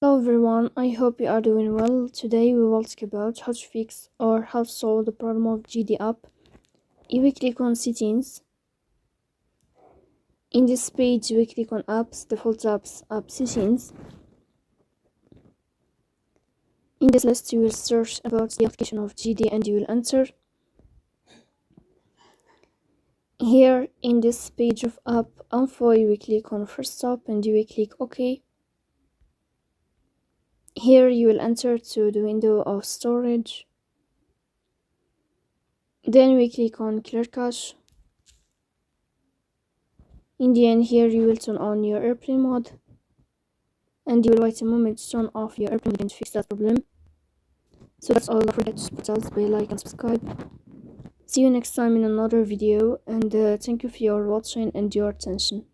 Hello everyone, I hope you are doing well. Today we will talk about how to fix or how to solve the problem of GD app. If we click on settings, in this page we click on apps, default apps, app settings. In this list you will search about the application of GD and you will enter. Here in this page of app info you will click on first stop and you will click OK. Here you will enter to the window of storage. Then we click on clear cache. In the end, here you will turn on your airplane mode and you will wait a moment to turn off your airplane mode and fix that problem. So that's all. Don't forget to support us by like and subscribe. See you next time in another video, and thank you for your watching and your attention.